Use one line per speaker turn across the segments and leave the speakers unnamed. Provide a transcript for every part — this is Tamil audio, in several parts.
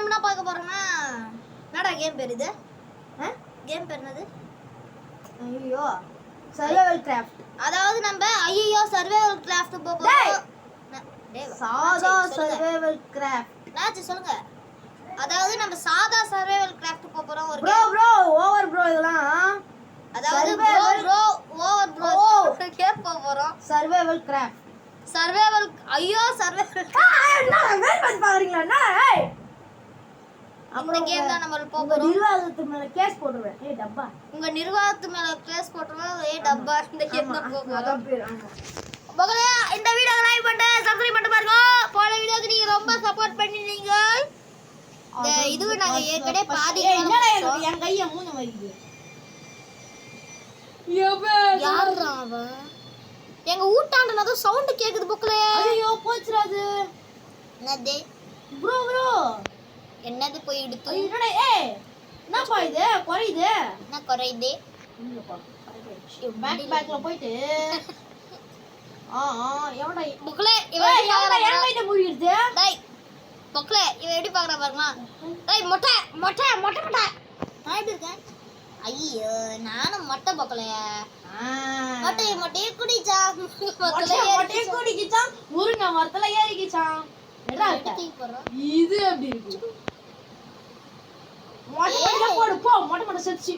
நம்ம என்ன பார்க்க போறோம்னா என்னடா கேம் பேர் இது? கேம் பேர் என்னது?
ஐயோ சர்வைவல் கிராஃப்ட்.
அதாவது நம்ம ஐயோ சர்வைவல் கிராஃப்ட் போறோம்.
சாதா சர்வைவல் கிராஃப்ட்.
நாச்சு சொல்லுங்க. அதாவது நம்ம சாதா சர்வைவல் கிராஃப்ட் போறோம். ஒரு
ப்ரோ ஓவர் ப்ரோ இதெல்லாம்.
அதாவது ப்ரோ ஓவர் ப்ரோ கேம் போறோம்.
Survival craft.
சர்வைவல் ஐயோ சர்வைவல்
என்ன வெயிட் பண்ணி பாக்குறீங்களா? என்ன ஏய்
இந்த கேம் தான் நம்ம போறோம்.
நிர்வாகத்து மேல கேஸ் போடுவேன். ஏய் டப்பா.
உங்க நிர்வாகத்து மேல கேஸ் போடுறோம். ஏய் டப்பா இந்த கேம் தான் போறோம்.
அதான் பேர். ஆமா.
மகளே இந்த வீடியோவை லைக் பண்ணுங்க, சப்ஸ்கிரைப் பண்ணி பாருங்க. போன வீடியோக்கு நீங்க ரொம்ப சப்போர்ட் பண்ணினீங்க. இந்த இதுவே நாங்க ஏற்கனவே பாதி
என்னடா என் கைய மூஞ்ச வைக்குது.
யாரா அவன்? எங்க ஊட்டாண்ட நது சவுண்ட் கேக்குது புக்ல.
ஐயோ போச்சுறாது.
என்னது?
ப்ரோ
என்னது போய் எடுத்து?
என்னடா ஏய் என்னப்பா இது குறையுது?
என்ன குறையுது?
இல்லப்பா பேக்ல போயிட்டு எவடா
புக்ல இவன்
எவடா முடியுது?
டேய் புக்ல இவன் எப்படி பாக்குறா பாருமா? டேய் மொட்டை மொட்டை மொட்டை மொட்டை நான் எப்படி இருக்கேன்? ஐயோ நானும் மொட்டை புக்லைய மொட்டையை குடிச்சா
மொட்டையை குடிச்சா முருங்கை மரத்துல ஏறிக்கிச்சான். இது எப்படி இருக்கு? மொட்டை போடு போ. மொட்டை செச்சு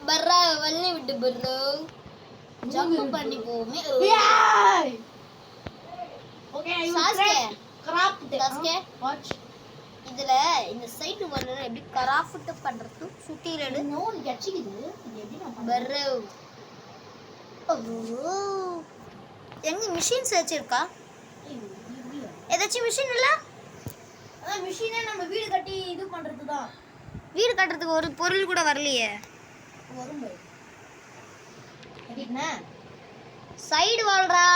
பர்ரா வள்ளி விட்டு பர்ரோ ஜம்ப் பண்ணி போமே.
ஓகே
சாஸ்கே
கிராஃப்ட்
சாஸ்கே
வாட்ச்.
இதுல இந்த சைடு வரல எப்படி கிராஃப்ட் பண்றது சுத்திரடு
நோன் கச்சிக்குது. இது எப்படி நான்
பர்ரோ ஓ எங்க மிஷின் சர்ச் இருக்கா? ஏதாச்சும் மிஷின் இல்ல?
அதான் மிஷினே நம்ம வீடு கட்டி இது பண்றது தான்.
வீடு கட்டுறதுக்கு ஒரு பொருள் கூட வரலையே.
வரும் பை என்ன
சைடு வால்ரா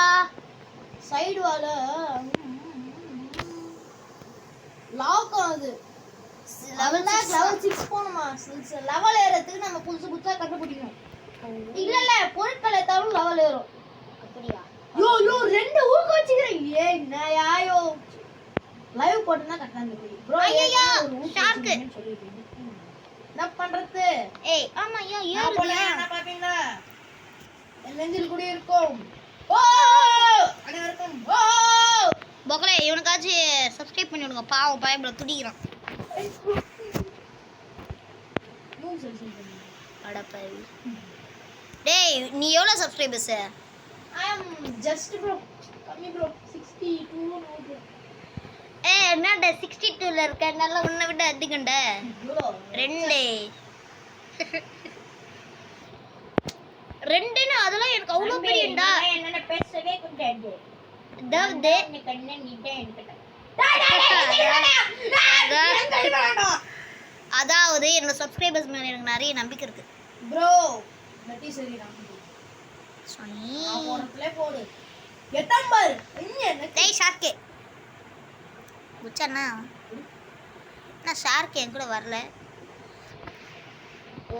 சைடு வால லாக் ஆகுது. லெவல் 6 போணுமா? லெவல் ஏறதுக்கு நம்ம புதுசா கண்டுபிடிக்கணும். இல்ல பொருட்களை தவிர லெவல் ஏறும்.
அப்படியா?
யோ ரெண்டு ஊக்க வச்சிக்கிறேன். ஏய் நயாயோ லைவ் போட்டுனா கட்டாங்க போய் ப்ரோ.
ஐயா ஷார்க்
என்ன பண்றது?
ஏய் ஆமா ஐயா ஏறுது.
என்ன பாப்பீங்க? நெஞ்சில் கூட இருக்கும். ஓ அனைவருக்கும் ஓ
பக்கலே இவனுக்காச்சு சப்ஸ்கிரைப் பண்ணி விடுங்க. பாவம் பயபல துடிக்குறான். அடப்பாவி. டேய் நீ எவ்வளவு subscribers?
I am just bro. கம்மி bro 62 நோது.
ஏய் என்னடா 62 ல இருக்க? நல்லா உன்னை விட அதிகண்ட. ரெண்டு ரெண்டுன்னு அதெல்லாம் எனக்கு அவ்வளவு பெரியண்டா.
என்னென்ன பேசவே கொஞ்சம்
அதாவது
கண்ணே நீட்டே எனக்கு.
அதாவது என்னோட சப்ஸ்கிரைபர்ஸ் மேல எனக்கு நிறைய நம்பிக்கை இருக்கு
bro. நட்டி சரிடா.
சொனி
போறதுல போடு. எத்தம்பர் என்ன?
டேய் ஷார்க்கே முச்சண்ணா நான் ஷார்க் என் கூட வரல. ஓ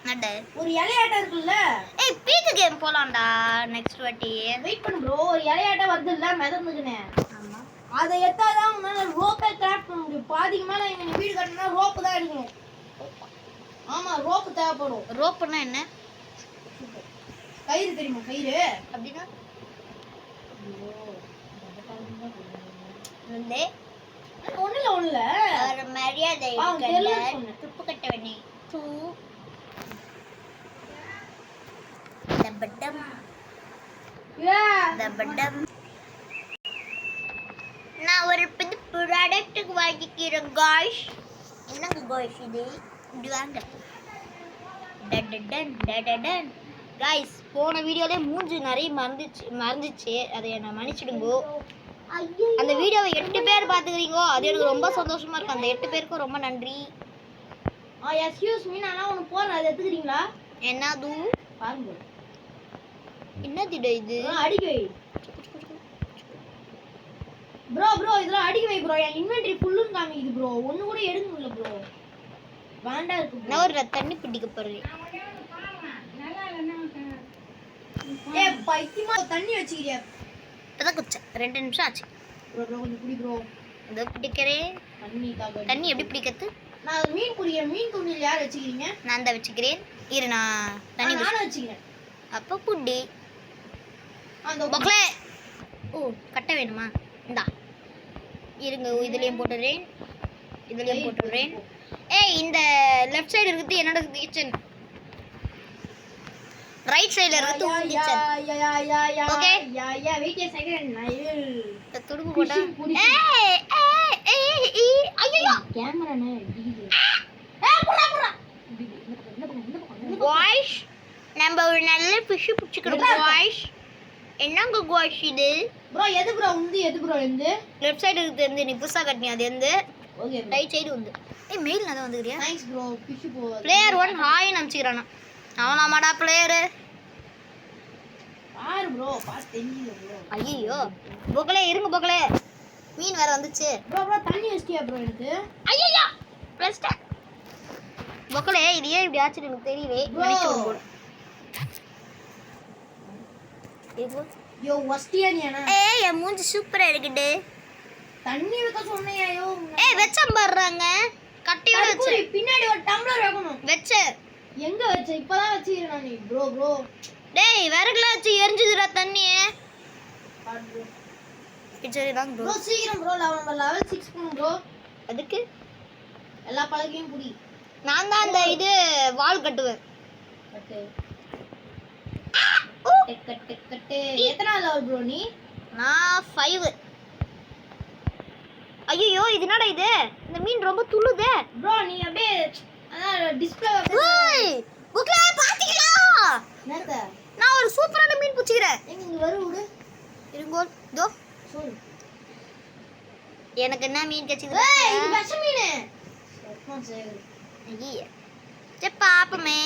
நட
ஒரு இலையாட்ட இருக்குல்ல.
ஏய் பீக் கேம் போலாம்டா நெக்ஸ்ட் வாட்டி.
வெயிட் பண்ணு bro. ஒரு இலையாட்ட வருது இல்ல மிதந்துக்குனே.
ஆமா
அதை எத்தாதான் உன்னால ரோப்பே கிராஃப்ட் பண்ண முடியும். பாதிக்கு மேல இங்க வீடு கட்டணும்னா ரோப்பு தான் எடுக்கணும். ஆமா ரோப்பு தேவைப்படும்.
ரோப்னா என்ன?
கயிறு தெரியுமா? கயிறு
அப்படின்னா வந்து
ஒண்ணுல
ஒரு மரியாதை துப்பு கட்ட வேணே டூ தபடம் தபடம். நான் ஒரு புது ப்ராடக்ட் வாங்கிக்கிறேன் காய்ஸ். என்னங்க காய்ஸ் இது? இப்படி வாங்க டடன் டடன் காய்ஸ். போன வீடியோலே மூஞ்சி நிறைய மறந்துச்சு. அதை என்ன மன்னிச்சிடுங்க. அந்த வீடியோவை 8 பேர் பார்த்துக்கிறீங்க, அது எனக்கு ரொம்ப சந்தோஷமா இருக்கு. அந்த 8 பேருக்கும் ரொம்ப நன்றி.
எக்ஸ்கியூஸ் மீ நான் ஒன்னு போறேன். அதை எடுத்துக்கிறீங்களா?
என்னது
பாருங்க.
என்னது இது?
அடிக்க வை ப்ரோ. இதெல்லாம் அடிக்க வை ப்ரோ. என் இன்வென்டரி ஃபுல்லுன்னு காமிக்குது ப்ரோ. ஒண்ணு கூட எடுக்க முடியல ப்ரோ. வேண்டா இருக்கு.
நான் ஒரு தண்ணி பிடிக்க போறேன்.
ஏய் பைத்தியமா தண்ணி வச்சிக்கிறியா?
இப்பதான் குச்ச 2 நிமிஷம் ஆச்சு.
ப்ரோ கொஞ்சம் குடி ப்ரோ.
இதோ பிடிக்கிறேன். தண்ணி எப்படி பிடிக்கிறது?
நான் மீன் குடிக்கிறேன். மீன் தூண்டில் யார் வச்சுக்கிறீங்க?
நான் தான் வச்சுக்கிறேன். இரு நான் தண்ணி
நானும் வச்சுக்கிறேன்.
அப்போ புட்டி
அந்த
மக்களே. ஓ கட்ட வேணுமா? இந்தா இருங்க, இதுலேயும் போட்டுடுறேன், இதுலேயும் போட்டுடுறேன். ஏய் இந்த லெஃப்ட் சைடு இருக்குது என்னோட கிச்சன், ரைட் சைடுல இருக்குது உன் kitchen. Okay
wait a second. I will
துடுப்பு போட்டா. ஏய் ஏய் ஏய் ஐயோ
கேமரா நே டிகிது.
வாய்ஸ் நம்ம ஒரு நல்ல ஃபிஷ் பிடிச்சிக்கிறோம் வாய்ஸ். என்னங்க வாய்ஸ் இது?
ப்ரோ எது ப்ரோ உந்து எது ப்ரோ இந்த
லெஃப்ட் சைடு இருக்குது, நீ புதுசா கட்டினி அது வந்து
ஓகே
ரைட் சைடு வந்து. ஏய் மெயில் நான் வந்துக்கறியா?
நைஸ் ப்ரோ ஃபிஷ் போ
பிளேயர் 1 ஹாய் நம்ச்சிக்கறானா அவனாமாடா பிளேயர்.
பாரு ப்ரோ பாஸ் தெரிஞ்சல ப்ரோ.
ஐயோ பொக்கலே இருங்க பொக்கலே, மீன் வேற வந்துச்சு.
ப்ரோ தண்ணி வச்சியா ப்ரோ எனக்கு?
ஐயோ வெஸ்ட் பொக்கலே இது ஏன் இப்படி ஆச்சு எனக்கு தெரியவே. நினைச்சு போடு ஏகோ
யோ வஸ்டியா நீனா?
ஏய் என் மூஞ்சி சூப்பரா இருக்குடே.
தண்ணி வைக்க சொன்னையா? யோ
ஏய் வெச்சம் பாருங்க, கட்டியோட வெச்ச.
பின்னாடி ஒரு டம்ளர் வைக்கணும்.
வெச்ச
எங்க வச்ச? இப்பதான் வச்சிரேன் நான். ப்ரோ
டேய் விறகுல வச்சு எரிஞ்சுதுடா தண்ணி. சரி தான் ப்ரோ.
ப்ரோ சீக்கிரம் ப்ரோ நம்ம லெவல் 6 போணும் ப்ரோ.
அதுக்கு
எல்லா பழகையும் புடி.
நான் தான் அந்த இது வால் கட்டுவேன்.
ஓகே கட்டு எத்தனை லெவல் ப்ரோ நீ?
நான் 5. ஐயோ இது என்னடா இது? இந்த மீன் ரொம்ப துள்ளுதே
ப்ரோ. நீ அப்படியே அதான் டிஸ்ப்ளே
ஏய் புக்ல பாத்தீங்களா?
என்னத்த?
நான் ஒரு சூப்பரான மீன் பிடிச்சிக்கிறேன்.
எங்க இங்க வரு விடு.
இருங்கோ தோ
சொல்லு.
எனக்கு என்ன மீன் கச்சிது?
ஏய் இது விஷ மீன். சத்தம் சேரு.
ஐயே சே பாப்பமே.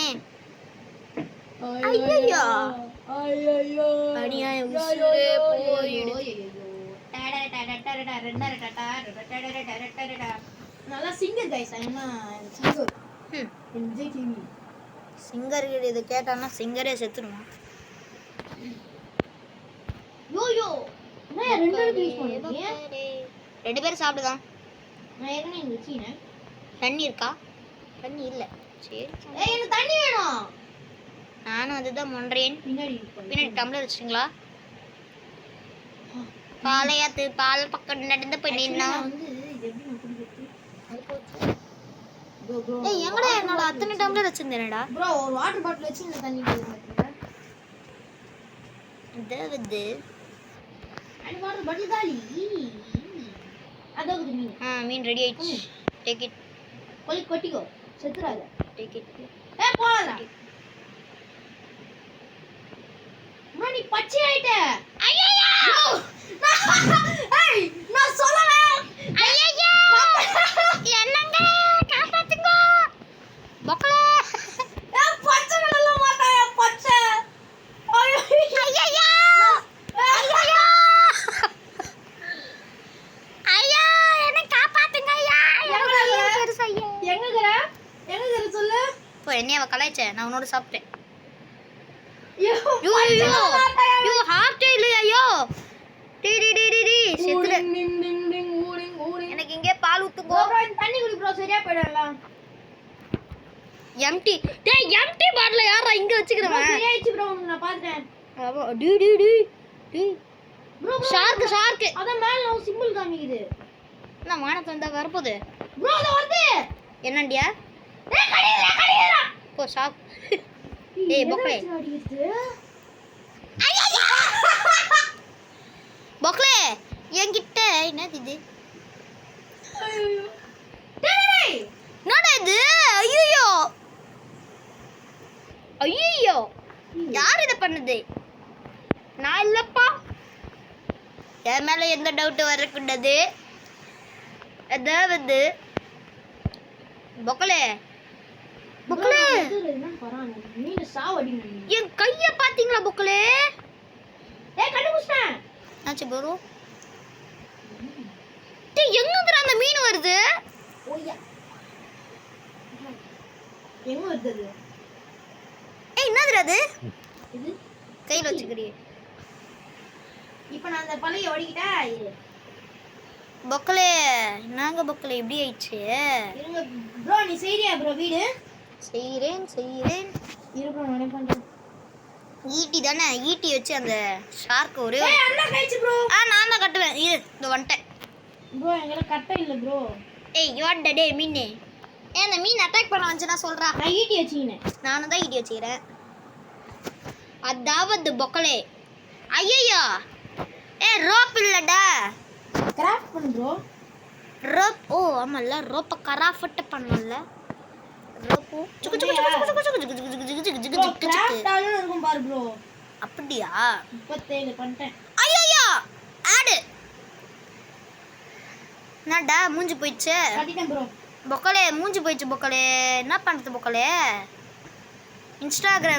ஐயோ
ஐயோ
அடியா உசுரே போயிடு.
நல்லா சிங்கர் கைஸ். என்ன சிங்கர் விஜய் டிவி
சிங்கர் இது கேட்டானா சிங்கரே செத்துடுவான்.
யோ நான் ரெண்டு பேரும் யூஸ் பண்ணுறீங்க.
ரெண்டு பேரும் சாப்பிடுதான்.
நான் ஏற்கனவே இங்க வச்சினேன்.
தண்ணி இருக்கா? தண்ணி இல்ல. சரி
ஏய் எனக்கு தண்ணி வேணும்.
நானும் அதுதான் பண்றேன். பின்னாடி டம்ளர் வச்சுங்களா? பாலையாத்து பால் பக்கம் நடந்து போய் நின்னா
வந்து இது எப்படி நான் குடிக்கிறது?
ஏய் எங்கடா என்னோட அத்தனை டம்ளர் வச்சிருந்தேனடா?
ப்ரோ ஒரு வாட்டர் பாட்டில் வச்சு இந்த தண்ணி குடிக்கிறீங்க.
அதாவது
அந்த வாட்டர் பாட்டில் காலி. அதாவது மீன்.
மீன் ரெடி ஆயிடுச்சு. Take it.
கொட்டிக்கோ செத்துறாத.
Take it.
ஏய் போடா. நீ பச்சை ஆயிட்ட. ஐயோ ஏய் நான் சொல்லல.
ஐயோ என்னங்க காப்பாத்துங்க பொக்கலே.
ஏய் பச்சை நல்ல மாட்டாயா பச்சை. ஐயோ
ஐயோ ஐயோ ஐயோ என்ன காப்பாத்துங்க ஐயா.
எங்க சொல்லு.
போ என்னைய கலாய்ச்ச, நான் உன்னோட சாப்பிட்டேன்.
ஐயோ
யூ ஹார்ட் இல்லையா? ஐயோ டி டி டி டி டி செத்துற. எனக்கு இங்கே பால் ஊத்துங்க.
ப்ரோ தண்ணி குடி ப்ரோ சரியா போய்டல.
எம்டி டேய் எம்டி பாட்டில யாரா இங்க வச்சுக்கிறவன்?
சரியாயிச்சு ப்ரோ நான் பாத்துட்டேன்.
அவோ டி டி டி டி
ப்ரோ
ஷார்க்
அத மேல நான் சிம்பிள் காமிக்குது.
நான் வானத்துல வந்தா வரப்போகுது.
ப்ரோ அது வருது.
என்னண்டியா?
ஏய் கடிடா.
போ ஷார்க். ஏய் பொக்கலே. ஐயோ பொக்கலே என்கிட்ட என்னது இது?
டேய்
என்னடா இது? ஐயோ ஐயோ யார் இத பண்ணது? நான் இல்லப்பா. என் மேல எந்த டவுட் வரக்கூடாது. அதாவது பொக்கலே பொக்கலே
மீன் சாவடி.
என் கைய பாத்தீங்களா பொக்கலே?
ஏய் கண்டுபிடிச்சேன்.
ஆச்சு ப்ரோ. டேய் எங்கங்கற அந்த மீன் வருது?
ஓய்யா எங்க வருது?
ஏய் என்னதுடா அது?
இது
கையில வச்சுக்கறியே.
இப்போ நான் அந்த பழைய ஓடிக்கிட்டா.
பொக்கலே என்னங்க பொக்கலே இப்படி ஆயிடுச்சு?
இருங்க ப்ரோ, நீ செய்றியா ப்ரோ வீடு?
செய்கிறேன்.
இரு ப்ரோ, நானே பண்றேன்.
ஈட்டி தானே, ஈட்டி வச்சு அந்த ஷார்க் ஒரே
ஏய் அண்ணா கைச்சு ப்ரோ.
நான் தான் கட்டுவேன். இரு இந்த வந்துட்டேன்.
ப்ரோ எங்கல கட்ட இல்ல ப்ரோ.
ஏய் இவான்டா டேய் மீன். அந்த மீன் அட்டாக் பண்ண வந்துச்சுன்னா சொல்றா.
நான் ஈட்டி வச்சினேன்.
நானும் தான் ஈட்டி வச்சுக்கிறேன். அதாவது பொக்கலே. ஐயோ ரோப் இல்லடா.
கிராஃப்ட் பண்ணு ப்ரோ.
ரோப். ஓ ஆமால்ல, ரோப்பை கராஃப்ட் பண்ணல. ரோப்பு
கிராஃப்ட் ஆளும் இருக்கும் பாரு ப்ரோ.
அப்படியா?
37 பண்ணிட்டேன்.
ஐயோ ஆடு என்னடா மூஞ்சி போயிடுச்சு.
கட்டிட்டேன் ப்ரோ.
பொக்கலே மூஞ்சி போயிடுச்சு. பொக்கலே என்ன பண்ணுறது பொக்கலே? இன்ஸ்டாகிராம்